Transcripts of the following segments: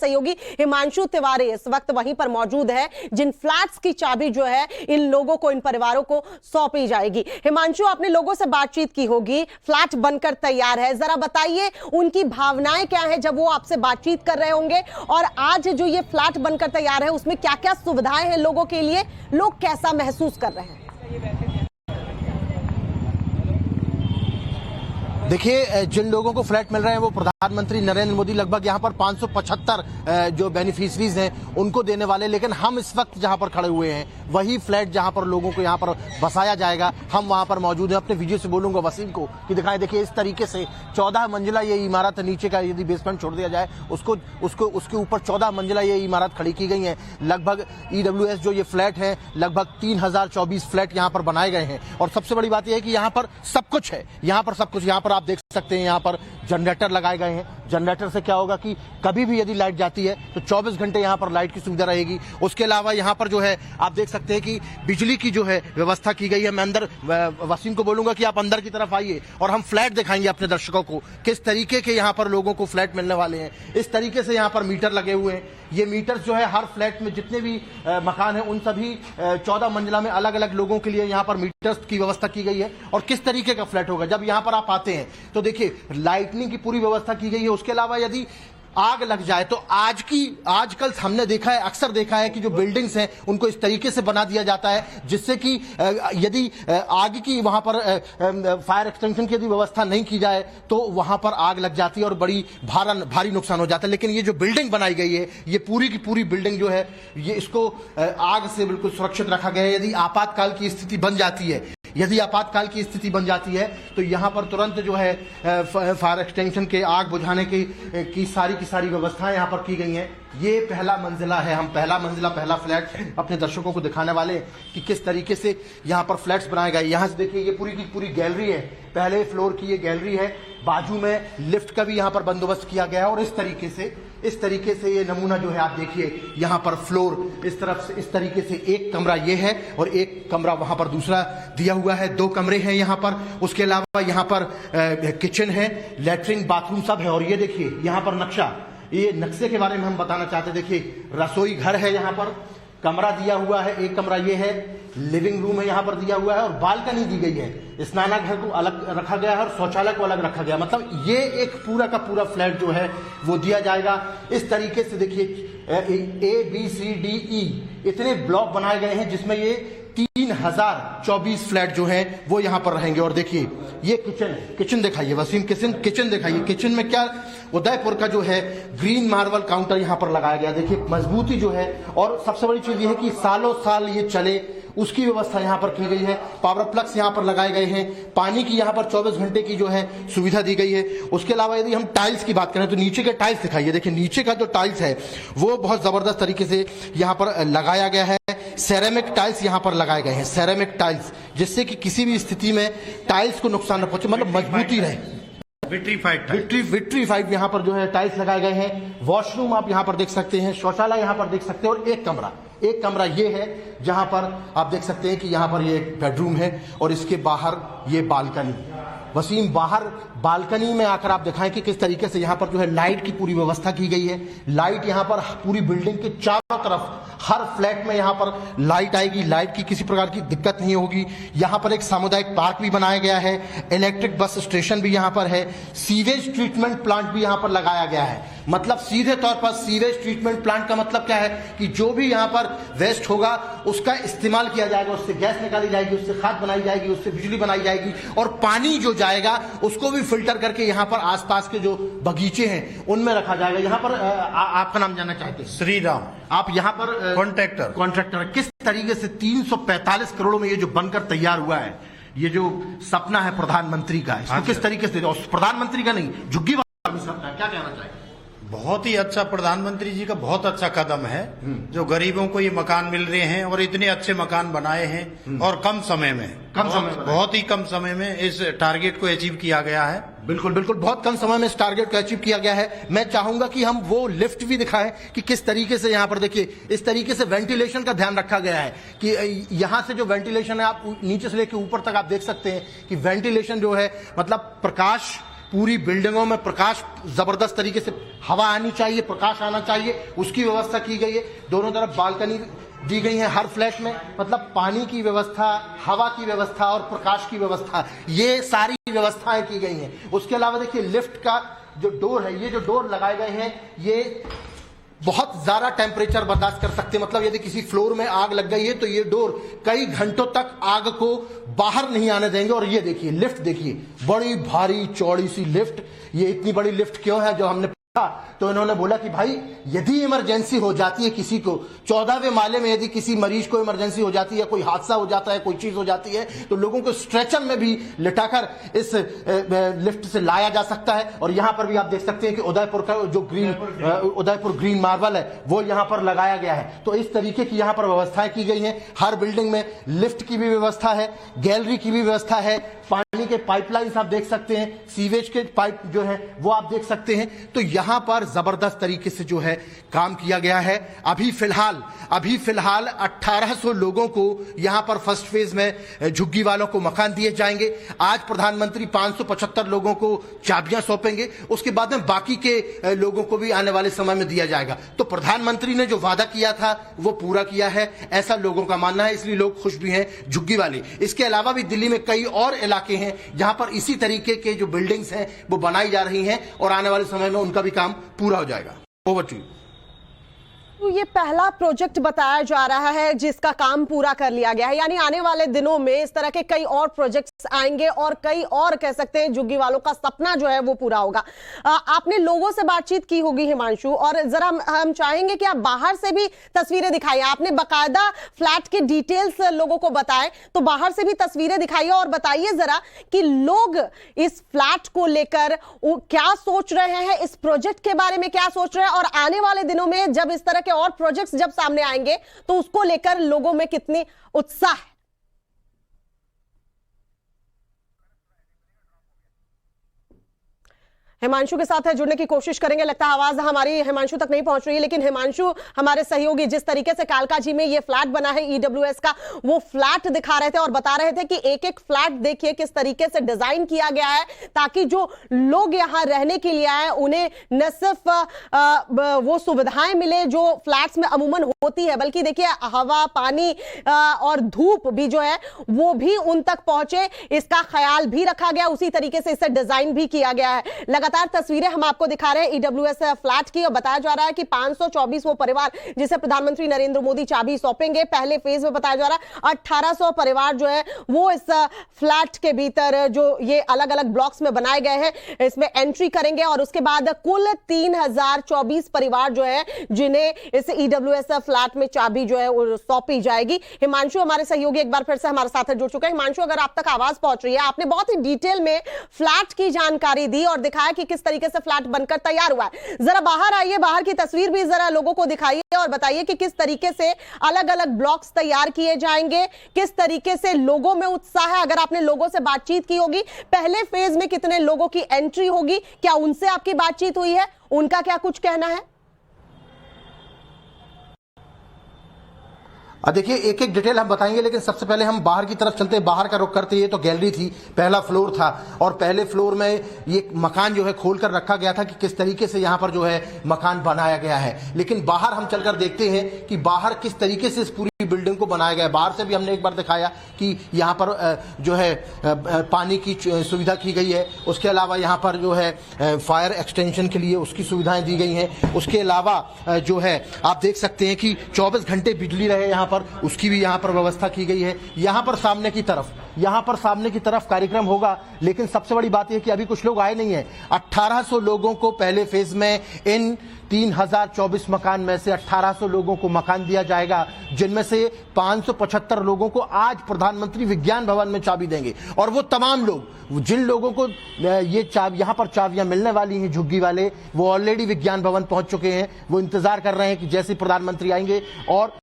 सहयोगी हिमांशु तिवारी इस वक्त वहीं पर मौजूद है, जिन फ्लैट्स की चाबी जो है इन लोगों को, इन परिवारों को सौंपी जाएगी। हिमांशु, आपने लोगों से बातचीत की होगी, फ्लैट बनकर तैयार है, जरा बताइए उनकी भावनाएं क्या है जब वो आपसे बातचीत कर रहे होंगे, और आज जो ये फ्लैट बनकर तैयार है उसमें क्या क्या सुविधाएं हैं लोगों के लिए, लोग कैसा महसूस कर रहे हैं? देखिए, जिन लोगों को फ्लैट मिल रहे हैं वो प्रधानमंत्री नरेंद्र मोदी लगभग यहाँ पर 575 जो बेनिफिशरीज हैं उनको देने वाले, लेकिन हम इस वक्त जहाँ पर खड़े हुए हैं वही फ्लैट जहाँ पर लोगों को यहाँ पर बसाया जाएगा, हम वहाँ पर मौजूद हैं। अपने वीडियो से बोलूंगा वसीम को कि दिखाएं। देखिए, इस तरीके से 14 मंजिला ये इमारत, नीचे का यदि बेसमेंट छोड़ दिया जाए उसके ऊपर 14 मंजिला ये इमारत खड़ी की गई है। लगभग EWS जो ये फ्लैट है, लगभग 3024 फ्लैट यहाँ पर बनाए गए हैं। और सबसे बड़ी बात यह है कि यहाँ पर सब कुछ है, यहाँ पर सब कुछ, यहाँ पर आप देख सकते हैं, यहाँ पर जनरेटर लगाए गए हैं। जनरेटर से क्या होगा कि कभी भी यदि लाइट जाती है तो 24 घंटे यहाँ पर लाइट की सुविधा रहेगी। उसके अलावा यहाँ पर जो है आप देख सकते हैं कि बिजली की जो है व्यवस्था की गई है। मैं अंदर वसीम को बोलूंगा कि आप अंदर की तरफ आइए और हम फ्लैट दिखाएंगे अपने दर्शकों को किस तरीके के यहाँ पर लोगों को फ्लैट मिलने वाले हैं। इस तरीके से यहाँ पर मीटर लगे हुए हैं। ये मीटर जो है हर फ्लैट में जितने भी मकान है उन सभी 14 मंजिला में अलग अलग लोगों के लिए यहाँ पर मीटर्स की व्यवस्था की गई है। और किस तरीके का फ्लैट होगा, जब यहाँ पर आप आते हैं तो देखिए लाइटनिंग की पूरी व्यवस्था की गई है। उसके अलावा यदि आग लग जाए तो आजकल हमने देखा है, अक्सर देखा है कि जो बिल्डिंग्स हैं उनको इस तरीके से बना दिया जाता है जिससे कि यदि आग की वहां पर फायर एक्सटेंशन की यदि व्यवस्था नहीं की जाए तो वहां पर आग लग जाती है और बड़ी भारी नुकसान हो जाता है। लेकिन ये जो बिल्डिंग बनाई गई है, ये पूरी की पूरी बिल्डिंग जो है ये इसको आग से बिल्कुल सुरक्षित रखा गया है। यदि आपातकाल की स्थिति बन जाती है, तो यहाँ पर तुरंत जो है फायर एक्सटेंशन के, आग बुझाने की सारी व्यवस्थाएं यहाँ पर की गई हैं। ये पहला मंजिला है, हम पहला फ्लैट अपने दर्शकों को दिखाने वाले कि किस तरीके से यहाँ पर फ्लैट्स बनाए गए। यहाँ से देखिए, ये पूरी की पूरी गैलरी है, पहले फ्लोर की ये गैलरी है। बाजू में लिफ्ट का भी यहाँ पर बंदोबस्त किया गया है। और इस तरीके से ये नमूना जो है आप देखिए, यहाँ पर फ्लोर इस तरफ से, इस तरीके से एक कमरा ये है और एक कमरा वहां पर दूसरा दिया हुआ है। 2 कमरे हैं यहाँ पर। उसके अलावा यहाँ पर किचन है, लैट्रिन, बाथरूम सब है। और ये देखिए यहाँ पर नक्शा, ये नक्शे के बारे में हम बताना चाहते हैं। देखिए, रसोई घर है, यहाँ पर कमरा दिया हुआ है, एक कमरा ये है, लिविंग रूम है यहाँ पर दिया हुआ है और बालकनी दी गई है। स्नानाघर को अलग रखा गया है और शौचालय को अलग रखा गया। मतलब ये एक पूरा का पूरा फ्लैट जो है वो दिया जाएगा। इस तरीके से देखिए ABCDE इतने ब्लॉक बनाए गए हैं जिसमें ये 3024 फ्लैट जो हैं वो यहाँ पर रहेंगे। और देखिए ये किचन दिखाइए वसीम, किचन दिखाइए। किचन में क्या, उदयपुर का जो है ग्रीन मार्बल काउंटर यहाँ पर लगाया गया। देखिए मजबूती जो है, और सबसे बड़ी चीज ये है कि सालों साल ये चले उसकी व्यवस्था यहाँ पर की गई है। पावर प्लग्स यहाँ पर लगाए गए हैं। पानी की यहाँ पर 24 घंटे की जो है सुविधा दी गई है। उसके अलावा यदि हम टाइल्स की बात करें तो नीचे के टाइल्स दिखाइए। देखिए नीचे का जो टाइल्स है वो बहुत जबरदस्त तरीके से यहाँ पर लगाया गया है। सेरेमिक टाइल्स यहाँ पर लगाए गए हैं, सेरेमिक टाइल्स, जिससे कि किसी भी स्थिति में टाइल्स को नुकसान न पहुंचे, मतलब मजबूती रहे। विट्रीफाइड यहाँ पर जो है टाइल्स लगाए गए हैं। वॉशरूम आप यहाँ पर देख सकते हैं, शौचालय यहाँ पर देख सकते हैं। और एक कमरा ये है जहां पर आप देख सकते हैं कि यहाँ पर ये एक बेडरूम है और इसके बाहर ये बालकनी। वसीम, बाहर बालकनी में आकर आप दिखाएं कि किस तरीके से यहाँ पर जो है लाइट की पूरी व्यवस्था की गई है। लाइट यहाँ पर पूरी बिल्डिंग के चारों तरफ, हर फ्लैट में यहाँ पर लाइट आएगी। लाइट की किसी प्रकार की दिक्कत नहीं होगी। यहाँ पर एक सामुदायिक पार्क भी बनाया गया है। इलेक्ट्रिक बस स्टेशन भी यहाँ पर है। सीवेज ट्रीटमेंट प्लांट भी यहाँ पर लगाया गया है। मतलब सीधे तौर पर सीवेज ट्रीटमेंट प्लांट का मतलब क्या है कि जो भी यहाँ पर वेस्ट होगा उसका इस्तेमाल किया जाएगा, उससे गैस निकाली जाएगी, उससे खाद बनाई जाएगी, उससे बिजली बनाई जाएगी। और पानी जो जाएगा उसको भी फिल्टर करके यहाँ पर आसपास के जो बगीचे हैं उनमें रखा जाएगा। यहाँ पर आपका नाम जानना चाहते हैं? श्रीराम। आप यहाँ पर कॉन्ट्रैक्टर। किस तरीके से 345 करोड़ में ये जो बनकर तैयार हुआ है, ये जो सपना है प्रधानमंत्री का, इसको किस तरीके से, और प्रधानमंत्री का नहीं, झुग्गी वाला सपना, क्या कहना चाहिए? बहुत ही अच्छा, प्रधानमंत्री जी का बहुत अच्छा कदम है जो गरीबों को ये मकान मिल रहे हैं और इतने अच्छे मकान बनाए हैं और कम समय में बहुत ही कम समय में इस टारगेट को अचीव किया गया है। बिल्कुल, बहुत कम समय में इस टारगेट को अचीव किया गया है। मैं चाहूंगा कि हम वो लिफ्ट भी दिखाएं कि किस तरीके से यहाँ पर देखिए, इस तरीके से वेंटिलेशन का ध्यान रखा गया है कि यहाँ से जो वेंटिलेशन है, आप नीचे से लेकर ऊपर तक आप देख सकते हैं कि वेंटिलेशन जो है, मतलब प्रकाश पूरी बिल्डिंगों में प्रकाश जबरदस्त तरीके से हवा आनी चाहिए, प्रकाश आना चाहिए, उसकी व्यवस्था की गई है। दोनों तरफ बालकनी दी गई है हर फ्लैट में, मतलब पानी की व्यवस्था, हवा की व्यवस्था और प्रकाश की व्यवस्था, ये सारी व्यवस्थाएं की गई हैं। उसके अलावा देखिए लिफ्ट का जो डोर है, ये जो डोर लगाए गए हैं ये बहुत ज्यादा टेम्परेचर बर्दाश्त कर सकते हैं। मतलब यदि किसी फ्लोर में आग लग गई है तो ये डोर कई घंटों तक आग को बाहर नहीं आने देंगे। और ये देखिए लिफ्ट, देखिए बड़ी भारी चौड़ी सी लिफ्ट। ये इतनी बड़ी लिफ्ट क्यों है, जो हमने तो इन्होंने बोला कि भाई यदि इमरजेंसी हो जाती है किसी को, 14वें माले में यदि किसी मरीज को इमरजेंसी हो जाती है, कोई हादसा हो जाता है, कोई चीज हो जाती है, तो लोगों को स्ट्रेचर में भी लिटाकर इस लिफ्ट से लाया जा सकता है। और यहां पर भी आप देख सकते हैं कि उदयपुर का जो उदयपुर ग्रीन मार्बल है वो यहां पर लगाया गया है। तो इस तरीके की यहां पर व्यवस्थाएं की गई हैं। हर बिल्डिंग में लिफ्ट की भी व्यवस्था है, गैलरी की भी व्यवस्था है, पानी के पाइपलाइंस आप देख सकते हैं, सीवेज के पाइप जो है वो आप देख सकते हैं। तो यहां पर जबरदस्त तरीके से जो है काम किया गया है। अभी फिलहाल 1800 लोगों को यहां पर फर्स्ट फेज में झुग्गी वालों को मकान दिए जाएंगे। आज प्रधानमंत्री 575 लोगों को चाबियां सौंपेंगे, उसके बाद में बाकी के लोगों को भी आने वाले समय में दिया जाएगा। तो प्रधानमंत्री ने जो वादा किया था वो पूरा किया है, ऐसा लोगों का मानना है, इसलिए लोग खुश भी हैं झुग्गी वाले। इसके अलावा भी दिल्ली में कई और इलाके हैं जहां पर इसी तरीके के जो बिल्डिंग्स हैं वो बनाई जा रही हैं और आने वाले समय में उनका भी काम पूरा हो जाएगा। Over to you. तो ये पहला प्रोजेक्ट बताया जा रहा है जिसका काम पूरा कर लिया गया है, यानी आने वाले दिनों में इस तरह के कई और प्रोजेक्ट्स आएंगे और कई और कह सकते हैं झुग्गी वालों का सपना जो है वो पूरा होगा। आपने लोगों से बातचीत की होगी हिमांशु, और जरा हम चाहेंगे कि आप बाहर से भी तस्वीरें दिखाइए। आपने बाकायदा फ्लैट के डिटेल्स लोगों को बताए, तो बाहर से भी तस्वीरें दिखाइए और बताइए जरा कि लोग इस फ्लैट को लेकर क्या सोच रहे हैं, इस प्रोजेक्ट के बारे में क्या सोच रहे हैं, और आने वाले दिनों में जब इस तरह और प्रोजेक्ट्स जब सामने आएंगे तो उसको लेकर लोगों में कितनी उत्साह है। हिमांशु के साथ जुड़ने की कोशिश करेंगे। लगता है आवाज हमारी हिमांशु तक नहीं पहुंच रही है, लेकिन हिमांशु हमारे सहयोगी जिस तरीके से कालका जी में ये फ्लैट बना है ईडब्ल्यूएस का, वो फ्लैट दिखा रहे थे और बता रहे थे कि एक एक फ्लैट देखिए किस तरीके से डिजाइन किया गया है ताकि जो लोग यहां रहने के लिए आए उन्हें न सिर्फ वो सुविधाएं मिले जो फ्लैट्स में अमूमन होती है, बल्कि देखिए हवा, पानी और धूप भी जो है वो भी उन तक पहुंचे, इसका ख्याल भी रखा गया। उसी तरीके से इसे डिजाइन भी किया गया है। लगातार तस्वीरें हम आपको दिखा रहे हैं ईडब्ल्यूएस फ्लैट की, और बताया जा रहा है कि 524 वो परिवार जिसे प्रधानमंत्री नरेंद्र मोदी चाबी सौंपेंगे। पहले फेज में बताया जा रहा है 1800 परिवार जो है वो इस फ्लैट के भीतर जो ये अलग अलग ब्लॉक्स में बनाए गए हैं इसमें एंट्री करेंगे, और उसके बाद कुल 3024 परिवार जो है जिन्हें इस ईडब्ल्यूएस फ्लैट में चाबी जो है वो सौंपी जाएगी। हिमांशु हमारे सहयोगी एक बार फिर से हमारे साथ जुड़ चुके हैं। हिमांशु, अगर आप तक आवाज पहुंच रही है, आपने बहुत ही डिटेल में फ्लैट की जानकारी दी और दिखाया कि किस तरीके से फ्लैट बनकर तैयार हुआ है। जरा बाहर आइए, बाहर की तस्वीर भी जरा लोगों को दिखाइए और बताइए कि किस तरीके से अलग अलग ब्लॉक्स तैयार किए जाएंगे, किस तरीके से लोगों में उत्साह है। अगर आपने लोगों से बातचीत की होगी, पहले फेज में कितने लोगों की एंट्री होगी, क्या उनसे आपकी बातचीत हुई है, उनका क्या कुछ कहना है? देखिए एक एक डिटेल हम बताएंगे, लेकिन सबसे पहले हम बाहर की तरफ चलते हैं। बाहर का रुख करते, ये तो गैलरी थी, पहला फ्लोर था, और पहले फ्लोर में ये मकान जो है खोलकर रखा गया था कि किस तरीके से यहाँ पर जो है मकान बनाया गया है। लेकिन बाहर हम चलकर देखते हैं कि बाहर किस तरीके से इस पूरी बिल्डिंग को बनाया गया है। बाहर से भी हमने एक बार दिखाया कि यहाँ पर जो है पानी की सुविधा की गई है, उसके अलावा यहाँ पर जो है फायर एक्सटेंशन के लिए उसकी सुविधाएं दी गई हैं। उसके अलावा जो है आप देख सकते हैं कि 24 घंटे बिजली रहे यहाँ पर, उसकी भी यहाँ पर व्यवस्था की गई है। यहाँ पर सामने की तरफ कार्यक्रम होगा, लेकिन सबसे बड़ी बात यह कि अभी कुछ लोग आए नहीं है। 1800 लोगों को पहले फेज में इन 3024 मकान में से 1800 लोगों को मकान दिया जाएगा, जिनमें से 575 लोगों को आज प्रधानमंत्री विज्ञान भवन में चाबी देंगे। और वो तमाम लोग जिन लोगों को ये यहाँ पर चाबियां मिलने वाली हैं, झुग्गी वाले, वो ऑलरेडी विज्ञान भवन पहुंच चुके हैं। वो इंतजार कर रहे हैं कि जैसे प्रधानमंत्री आएंगे और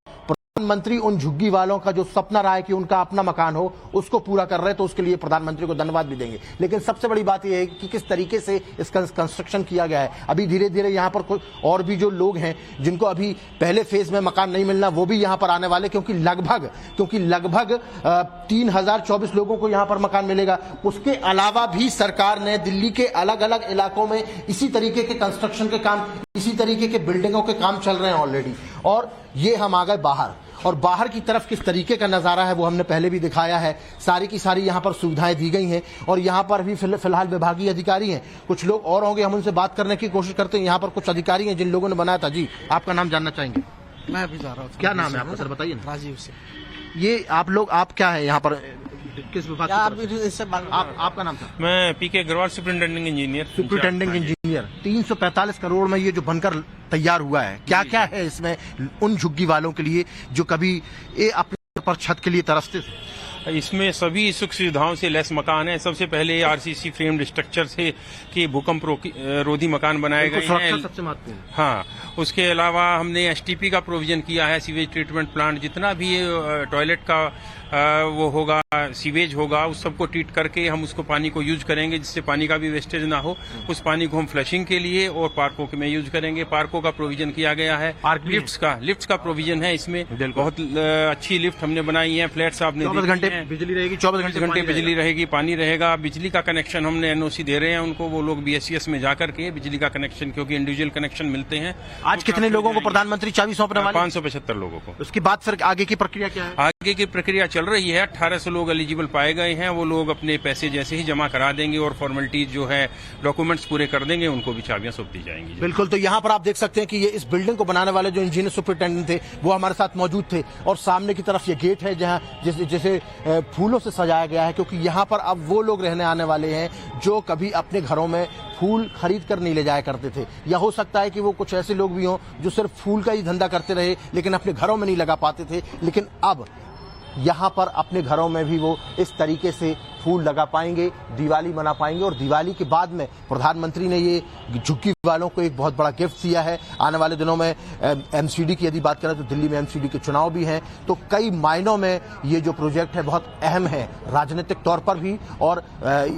प्रधानमंत्री उन झुग्गी वालों का जो सपना रहा है कि उनका अपना मकान हो, उसको पूरा कर रहे हैं, तो उसके लिए प्रधानमंत्री को धन्यवाद भी देंगे। लेकिन सबसे बड़ी बात यह है कि किस तरीके से इसका कंस्ट्रक्शन किया गया है। अभी धीरे धीरे यहाँ पर और भी जो लोग हैं जिनको अभी पहले फेज में मकान नहीं मिलना, वो भी यहाँ पर आने वाले, क्योंकि लगभग 3024 लोगों को यहाँ पर मकान मिलेगा। उसके अलावा भी सरकार ने दिल्ली के अलग अलग इलाकों में इसी तरीके के कंस्ट्रक्शन के काम, इसी तरीके के बिल्डिंगों के काम चल रहे हैं ऑलरेडी। और ये हम आ गए बाहर, और बाहर की तरफ किस तरीके का नजारा है वो हमने पहले भी दिखाया है। सारी की सारी यहाँ पर सुविधाएं दी गई हैं, और यहाँ पर भी फिलहाल विभागीय अधिकारी हैं, कुछ लोग और होंगे, हम उनसे बात करने की कोशिश करते हैं। यहाँ पर कुछ अधिकारी हैं जिन लोगों ने बनाया था। जी, आपका नाम जानना चाहेंगे? मैं अभी जा रहा हूँ। क्या नाम है आपका सर, बताइए ना। राजीव से। ये आप क्या है यहाँ पर, किस विभाग इससे आपका नाम था? मैं पीके अग्रवाल, सुपरिटेंडिंग इंजीनियर। 345 करोड़ में ये जो बनकर तैयार हुआ है, क्या क्या है इसमें उन झुग्गी वालों के लिए जो कभी ये अपने पर छत के लिए तरसते थे? इसमें सभी सुख सुविधाओं से लैस मकान है। सबसे पहले आरसीसी फ्रेम्ड स्ट्रक्चर से कि भूकंप रोधी मकान बनाए गए हैं। सबसे महत्वपूर्ण। हाँ, उसके अलावा हमने एसटीपी का प्रोविजन किया है, सीवेज ट्रीटमेंट प्लांट। जितना भी टॉयलेट का वो होगा, सीवेज होगा, उस सबको ट्रीट करके हम उसको पानी को यूज करेंगे, जिससे पानी का भी वेस्टेज ना हो। उस पानी को हम फ्लशिंग के लिए और पार्कों में यूज करेंगे। पार्कों का प्रोविजन किया गया है। लिफ्ट्स का प्रोविजन है इसमें। बहुत अच्छी लिफ्ट हमने बनाई है। फ्लैट्स आपने 24 घंटे बिजली रहेगी, 24 घंटे बिजली रहेगी, पानी रहेगा। बिजली का कनेक्शन हमने एनओसी दे रहे हैं उनको, वो लोग बीएससीएस में जाकर के बिजली का कनेक्शन, क्योंकि इंडिविजुअल कनेक्शन मिलते हैं। आज कितने लोगों को प्रधानमंत्री चाबी सौंपने वाले? 575 लोगों को। उसके बाद फिर आगे की प्रक्रिया क्या है? आगे की प्रक्रिया चल रही है। 1800 लोग एलिजिबल पाए गए हैं। वो लोग अपने पैसे जैसे ही जमा करा देंगे और फॉर्मेलिटीज जो है, डॉक्यूमेंट्स पूरे कर देंगे, उनको भी चाबियां सौंप दी जाएंगी। बिल्कुल। तो यहाँ पर आप देख सकते हैं कि ये इस बिल्डिंग को बनाने वाले जो इंजीनियर सुपरिटेंडेंट थे वो हमारे साथ मौजूद थे, और सामने की तरफ ये गेट है जहाँ जिसे फूलों से सजाया गया है, क्योंकि यहाँ पर अब वो लोग रहने आने वाले हैं जो कभी अपने घरों में फूल खरीद कर नहीं ले जाया करते थे। या हो सकता है कि वो कुछ ऐसे लोग भी हों जो सिर्फ फूल का ही धंधा करते रहे, लेकिन अपने घरों में नहीं लगा पाते थे। लेकिन अब यहाँ पर अपने घरों में भी वो इस तरीके से फूल लगा पाएंगे, दिवाली मना पाएंगे। और दिवाली के बाद में प्रधानमंत्री ने ये झुग्गी वालों को एक बहुत बड़ा गिफ्ट दिया है। आने वाले दिनों में एमसीडी की यदि बात करें तो दिल्ली में एमसीडी के चुनाव भी हैं, तो कई मायनों में ये जो प्रोजेक्ट है बहुत अहम है, राजनीतिक तौर पर भी, और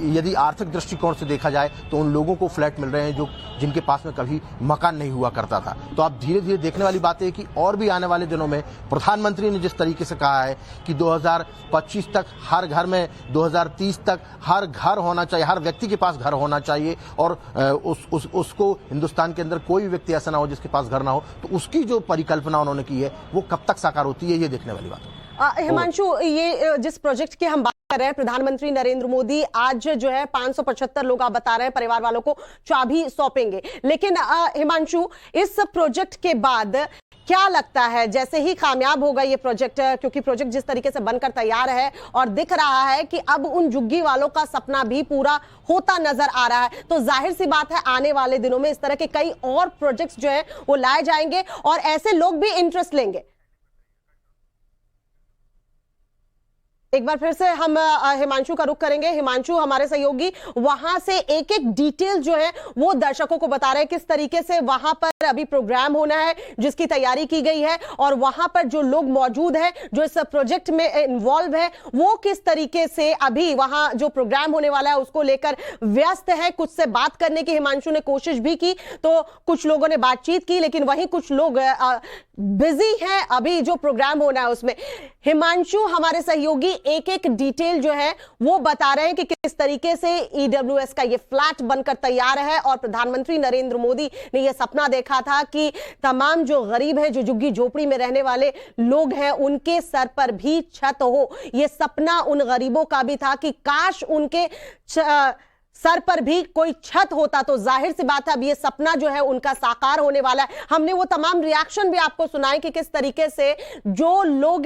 यदि आर्थिक दृष्टिकोण से देखा जाए तो उन लोगों को फ्लैट मिल रहे हैं जिनके पास में कभी मकान नहीं हुआ करता था। तो अब धीरे धीरे देखने वाली बात है कि और भी आने वाले दिनों में प्रधानमंत्री ने जिस तरीके से कहा है कि 2025 तक हर घर में, 2030 तक हर घर होना चाहिए, हर व्यक्ति के पास घर होना चाहिए, और उसको हिंदुस्तान के अंदर कोई व्यक्ति ऐसा ना हो जिसके पास घर ना हो, तो उसकी जो परिकल्पना उन्होंने की है वो कब तक साकार होती है, ये देखने वाली बात है। हिमांशु, ये जिस प्रोजेक्ट की हम बात कर रहे हैं, प्रधानमंत्री नरेंद्र मोदी आज जो है 575 लोग आप बता रहे हैं परिवार वालों को चाबी सौंपेंगे। लेकिन हिमांशु, इस प्रोजेक्ट के बाद क्या लगता है, जैसे ही कामयाब होगा ये प्रोजेक्ट, क्योंकि प्रोजेक्ट जिस तरीके से बनकर तैयार है और दिख रहा है कि अब उन झुग्गी वालों का सपना भी पूरा होता नजर आ रहा है, तो जाहिर सी बात है आने वाले दिनों में इस तरह के कई और प्रोजेक्ट्स जो है वो लाए जाएंगे और ऐसे लोग भी इंटरेस्ट लेंगे। एक बार फिर से हम हिमांशु का रुख करेंगे। हिमांशु, हमारे सहयोगी वहां से एक एक डिटेल जो है वो दर्शकों को बता रहे हैं, किस तरीके से वहां पर अभी प्रोग्राम होना है जिसकी तैयारी की गई है, और वहां पर जो लोग मौजूद हैं जो इस प्रोजेक्ट में इन्वॉल्व है वो किस तरीके से अभी वहां जो प्रोग्राम होने वाला है उसको लेकर व्यस्त है। कुछ से बात करने की हिमांशु ने कोशिश भी की, तो कुछ लोगों ने बातचीत की, लेकिन वहीं कुछ लोग बिजी हैं अभी जो प्रोग्राम होना है उसमें। हिमांशु, हमारे सहयोगी एक एक डिटेल जो है वो बता रहे हैं कि किस तरीके से ईडब्ल्यूएस का ये फ्लैट बनकर तैयार है, और प्रधानमंत्री नरेंद्र मोदी ने ये सपना देखा था कि तमाम जो गरीब है, जो झुग्गी झोपड़ी में रहने वाले लोग हैं, उनके सर पर भी छत हो। ये सपना उन गरीबों का भी था कि काश उनके सर पर भी कोई छत होता। तो जाहिर सी बात है अब ये सपना जो है उनका साकार होने वाला है। हमने वो तमाम रिएक्शन भी आपको सुनाए कि किस तरीके से जो लोग,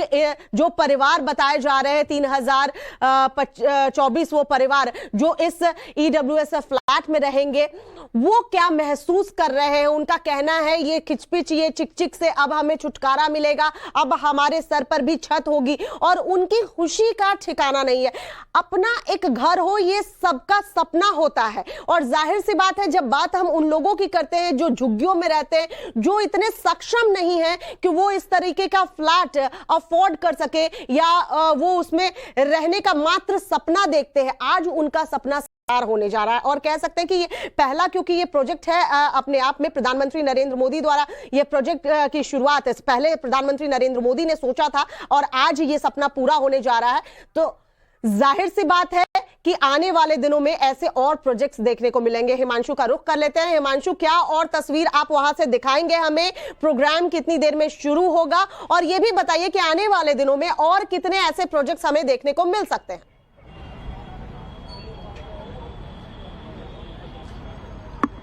जो परिवार बताए जा रहे हैं 3024 वो परिवार जो इस ईडब्ल्यूएस फ्लैट में रहेंगे, वो क्या महसूस कर रहे हैं। उनका कहना है ये खिचपिच, ये चिकचिक से अब हमें छुटकारा मिलेगा, अब हमारे सर पर भी छत होगी, और उनकी खुशी का ठिकाना नहीं है। अपना एक घर हो, ये सबका सपना सपना होता है। और जाहिर सी बात है, जब बात हम उन लोगों की करते हैं जो झुग्गियों में रहते हैं, जो इतने सक्षम नहीं है कि वो इस तरीके का फ्लैट अफोर्ड कर सके या वो उसमें रहने का मात्र सपना देखते हैं, आज उनका सपना होने जा रहा है। और कह सकते हैं कि ये पहला, क्योंकि ये प्रोजेक्ट है अपने आप में, प्रधानमंत्री नरेंद्र मोदी द्वारा ये प्रोजेक्ट की शुरुआत है, पहले प्रधानमंत्री नरेंद्र मोदी ने सोचा था और आज ये सपना पूरा होने जा रहा है। तो जाहिर सी बात है कि आने वाले दिनों में ऐसे और प्रोजेक्ट्स देखने को मिलेंगे। हिमांशु का रुख कर लेते हैं। हिमांशु, क्या और तस्वीर आप वहां से दिखाएंगे हमें? प्रोग्राम कितनी देर में शुरू होगा और ये भी बताइए कि आने वाले दिनों में और कितने ऐसे प्रोजेक्ट्स हमें देखने को मिल सकते हैं?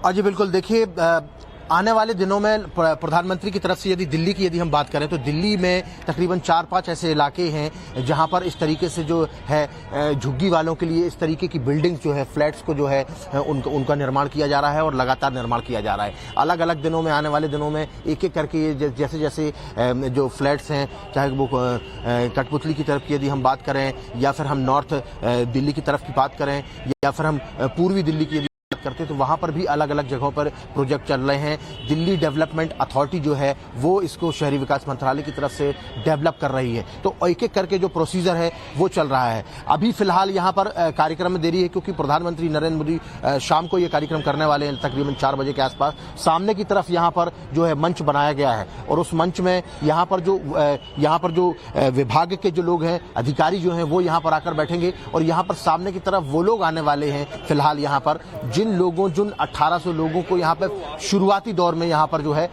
जी बिल्कुल, देखिए आने वाले दिनों में प्रधानमंत्री की तरफ से यदि हम बात करें तो दिल्ली में तकरीबन 4-5 ऐसे इलाके हैं जहां पर इस तरीके से जो है झुग्गी वालों के लिए इस तरीके की बिल्डिंग्स जो है, फ्लैट्स को जो है उनका निर्माण किया जा रहा है और लगातार निर्माण किया जा रहा है। अलग अलग दिनों में, आने वाले दिनों में एक एक करके ये जैसे जैसे जो फ्लैट्स हैं, चाहे वो कठपुतली की तरफ की यदि हम बात करें या फिर हम नॉर्थ दिल्ली की तरफ की बात करें या फिर हम पूर्वी दिल्ली की करते, तो वहां पर भी अलग अलग जगहों पर प्रोजेक्ट चल रहे हैं। दिल्ली डेवलपमेंट अथॉरिटी जो है वो इसको शहरी विकास मंत्रालय की तरफ से डेवलप कर रही है। तो एक एक करके जो प्रोसीजर है वो चल रहा है। अभी फिलहाल यहां पर कार्यक्रम में देरी है क्योंकि प्रधानमंत्री नरेंद्र मोदी शाम को ये कार्यक्रम करने वाले हैं तकरीबन 4 बजे के आसपास। सामने की तरफ यहाँ पर जो है मंच बनाया गया है और उस मंच में यहाँ पर जो विभाग के जो लोग हैं, अधिकारी जो हैं, वो यहाँ पर आकर बैठेंगे और यहाँ पर सामने की तरफ वो लोग आने वाले हैं फिलहाल यहाँ पर जिन 1800 लोगों को यहाँ पे शुरुआती दौर में यहाँ पर जो है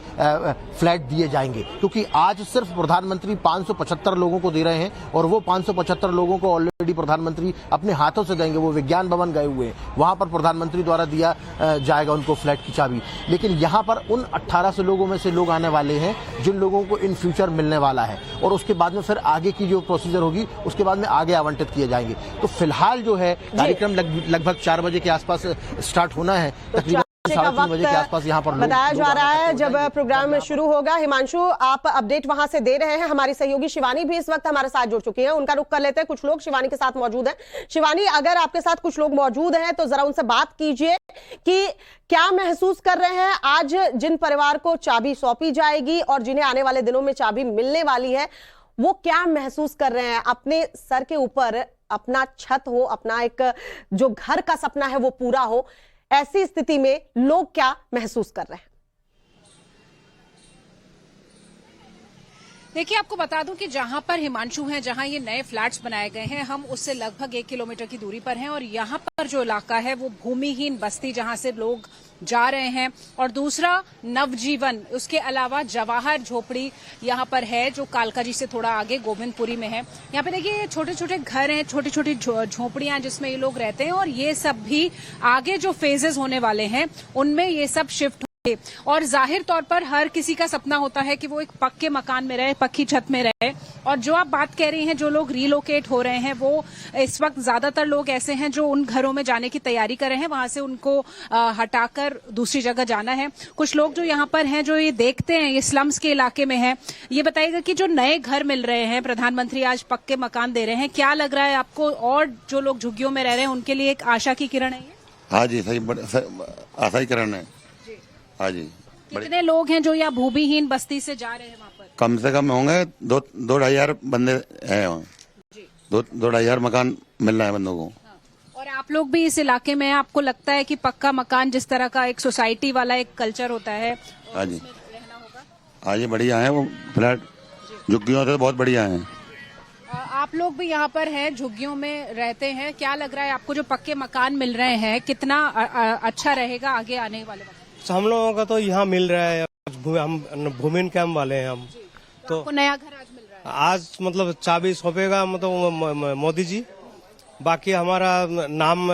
फ्लैट दिए जाएंगे, क्योंकि आज सिर्फ प्रधानमंत्री 575 लोगों को दे रहे हैं और वो 575 लोगों को ऑलरेडी प्रधानमंत्री अपने हाथों से देंगे। वो विज्ञान भवन गए हुए हैं, वहां पर प्रधानमंत्री द्वारा दिया जाएगा उनको फ्लैट की चाबी। लेकिन यहाँ पर उन 1800 लोगों में से लोग आने वाले हैं जिन लोगों को इन फ्यूचर मिलने वाला है और उसके बाद में फिर आगे की जो प्रोसीजर होगी उसके बाद में आगे आवंटित किए जाएंगे। तो फिलहाल जो है कार्यक्रम लगभग 4 बजे के आसपास स्टार्ट होना है। तकरीबन 3:30 बजे के आसपास यहाँ पर बताया जा रहा है जब प्रोग्राम शुरू होगा। हिमांशु, आप अपडेट वहां से दे रहे हैं। हमारी सहयोगी शिवानी भी इस वक्त हमारे साथ जुड़ चुकी है, उनका रुख कर लेते हैं। कुछ लोग शिवानी के साथ मौजूद हैं। शिवानी, अगर आपके साथ कुछ लोग मौजूद हैं तो जरा उनसे बात कीजिए कि क्या महसूस कर रहे हैं आज जिन परिवार को चाबी सौंपी जाएगी और जिन्हें आने वाले दिनों में चाबी मिलने वाली है, वो क्या महसूस कर रहे हैं? अपने सर के ऊपर अपना छत हो, अपना एक जो घर का सपना है वो पूरा हो, ऐसी स्थिति में लोग क्या महसूस कर रहे हैं? देखिए, आपको बता दूं कि जहां पर हिमांशु हैं, जहां ये नए फ्लैट्स बनाए गए हैं, हम उससे लगभग 1 किलोमीटर की दूरी पर हैं और यहाँ पर जो इलाका है वो भूमिहीन बस्ती जहां से लोग जा रहे हैं। और दूसरा नवजीवन, उसके अलावा जवाहर झोपड़ी यहाँ पर है जो कालका जी से थोड़ा आगे गोविंदपुरी में है। यहाँ पे देखिए छोटे छोटे घर हैं, छोटी छोटी झोपड़ियां जिसमें ये लोग रहते हैं और ये सब भी आगे जो फेजेस होने वाले हैं उनमें ये सब शिफ्ट। और जाहिर तौर पर हर किसी का सपना होता है कि वो एक पक्के मकान में रहे, पक्की छत में रहे। और जो आप बात कह रही हैं, जो लोग रीलोकेट हो रहे हैं, वो इस वक्त ज्यादातर लोग ऐसे हैं जो उन घरों में जाने की तैयारी कर रहे हैं, वहां से उनको हटाकर दूसरी जगह जाना है। कुछ लोग जो यहाँ पर हैं, जो ये देखते हैं, ये स्लम्स के इलाके में हैं, ये बताइएगा कि जो नए घर मिल रहे हैं, प्रधानमंत्री आज पक्के मकान दे रहे हैं, क्या लग रहा है आपको? और जो लोग झुग्गियों में रह रहे हैं उनके लिए एक आशा की किरण है ये? हाँ जी, सही आशा की किरण है। हाँ जी। कितने लोग हैं जो यहाँ भूमिहीन बस्ती से जा रहे हैं वहाँ पर? कम से कम होंगे 2-2,500 बंदे हैं वहाँ। 2-2,500 मकान मिल रहा है बंदों को। और आप लोग भी इस इलाके में, आपको लगता है कि पक्का मकान जिस तरह का एक सोसाइटी वाला एक कल्चर होता है, हाँ जी, रहना होगा? हाँ जी, बढ़िया है वो फ्लैट, झुग्गियों से बहुत बढ़िया है। आप लोग भी यहाँ पर हैं, झुग्गियों में रहते हैं, क्या लग रहा है आपको जो पक्के मकान मिल रहे हैं, कितना अच्छा रहेगा आगे आने वाले वक्त? हम लोगों का तो यहाँ मिल रहा है, हम भूमिहीन कैंप वाले हैं हम। तो आपको नया घर आज मिल रहा है? आज मतलब चाबी सौंपेगा मतलब मोदी जी। बाकी हमारा नाम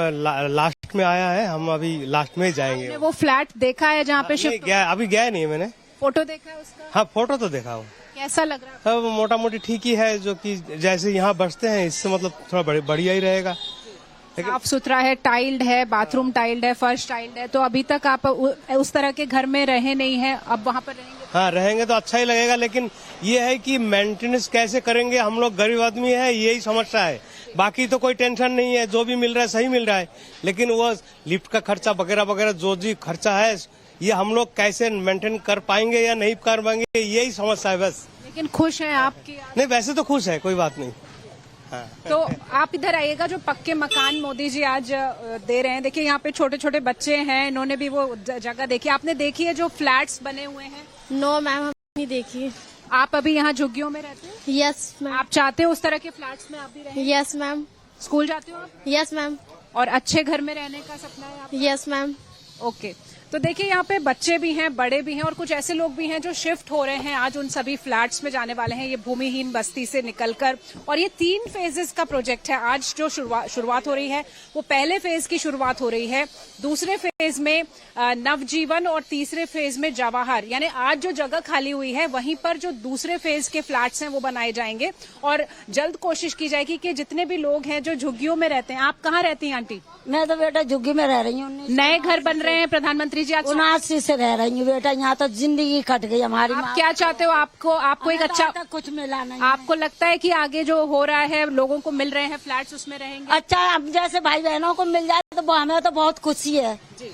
लास्ट में आया है, हम अभी लास्ट में ही जाएंगे। वो फ्लैट देखा है जहाँ पे शिफ्ट? अभी गया नहीं मैंने। फोटो देखा है उसका? हाँ, फोटो तो देखा हूँ। कैसा लग रहा है? मोटा मोटी ठीक ही है, जो कि जैसे यहाँ बसते हैं इससे मतलब थोड़ा बढ़िया ही रहेगा। साफ सुथरा है, टाइल्ड है, बाथरूम टाइल्ड है, फर्श टाइल्ड है। तो अभी तक आप उस तरह के घर में रहे नहीं हैं, अब वहाँ पर रहेंगे? हाँ, रहेंगे तो अच्छा ही लगेगा, लेकिन ये है कि मेंटेनेंस कैसे करेंगे? हम लोग गरीब आदमी है, यही समस्या है बाकी तो कोई टेंशन नहीं है, जो भी मिल रहा है सही मिल रहा है, लेकिन वो लिफ्ट का खर्चा वगैरह वगैरह जो भी खर्चा है ये हम लोग कैसे मेंटेन कर पाएंगे या नहीं कर पाएंगे, यही समस्या है बस। लेकिन खुश हैं आपकी? नहीं, वैसे तो खुश है, कोई बात नहीं। तो आप इधर आइएगा, जो पक्के मकान मोदी जी आज दे रहे हैं, देखिए यहाँ पे छोटे छोटे बच्चे हैं, इन्होंने भी वो जगह देखी। आपने देखी है जो फ्लैट्स बने हुए हैं? नो मैम, हम नहीं देखी। आप अभी यहाँ झुग्गियों में रहते हैं? Yes ma'am. आप चाहते हो उस तरह के फ्लैट्स में आप भी रहें? Yes ma'am. स्कूल जाते हो आप? Yes ma'am. और अच्छे घर में रहने का सपना है आपका? Yes ma'am. ओके, तो देखिए यहाँ पे बच्चे भी हैं, बड़े भी हैं, और कुछ ऐसे लोग भी हैं जो शिफ्ट हो रहे हैं आज उन सभी फ्लैट्स में जाने वाले हैं, ये भूमिहीन बस्ती से निकलकर। और ये 3 फेजेस का प्रोजेक्ट है। आज जो शुरुआत हो रही है वो पहले फेज की शुरुआत हो रही है, दूसरे फेज में नवजीवन और तीसरे फेज में जवाहर। यानी आज जो जगह खाली हुई है वहीं पर जो दूसरे फेज के फ्लैट्स हैं वो बनाए जाएंगे और जल्द कोशिश की जाएगी कि जितने भी लोग हैं जो झुग्गियों में रहते हैं। आप कहाँ रहती हैं आंटी? मैं तो बेटा झुग्गी में रह रही हूँ। नए घर बन रहे हैं प्रधानमंत्री जी आज? 79 से रह रही हूँ बेटा, यहाँ तो जिंदगी कट गई हमारी। आप क्या चाहते हो? आपको एक अच्छा कुछ मिला नहीं। आपको लगता है कि आगे जो हो रहा है लोगों को मिल रहे हैं फ्लैट्स, उसमें रहेंगे? अच्छा, हम जैसे भाई बहनों को मिल जाए तो हमें तो बहुत खुशी है जी।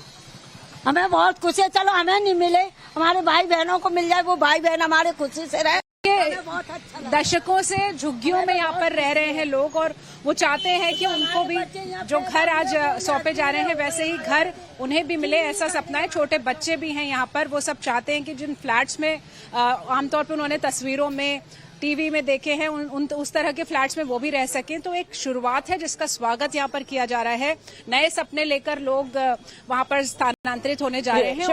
हमें बहुत खुशी है। चलो हमें नहीं मिले, हमारे भाई बहनों को मिल जाए, वो भाई बहन हमारे खुशी से रहे। दशकों से झुग्गियों में यहाँ पर रह रहे हैं लोग और वो चाहते हैं कि उनको भी जो घर आज सौंपे जा रहे हैं वैसे ही घर उन्हें भी मिले, ऐसा सपना है। छोटे बच्चे भी हैं यहाँ पर, वो सब चाहते हैं कि जिन फ्लैट्स में आमतौर पर उन्होंने तस्वीरों में, टीवी में देखे हैं, उस तरह के फ्लैट्स में वो भी रह सकें। तो एक शुरुआत है जिसका स्वागत यहाँ पर किया जा रहा है। नए सपने लेकर लोग वहाँ पर स्थानांतरित होने जा रहे हैं।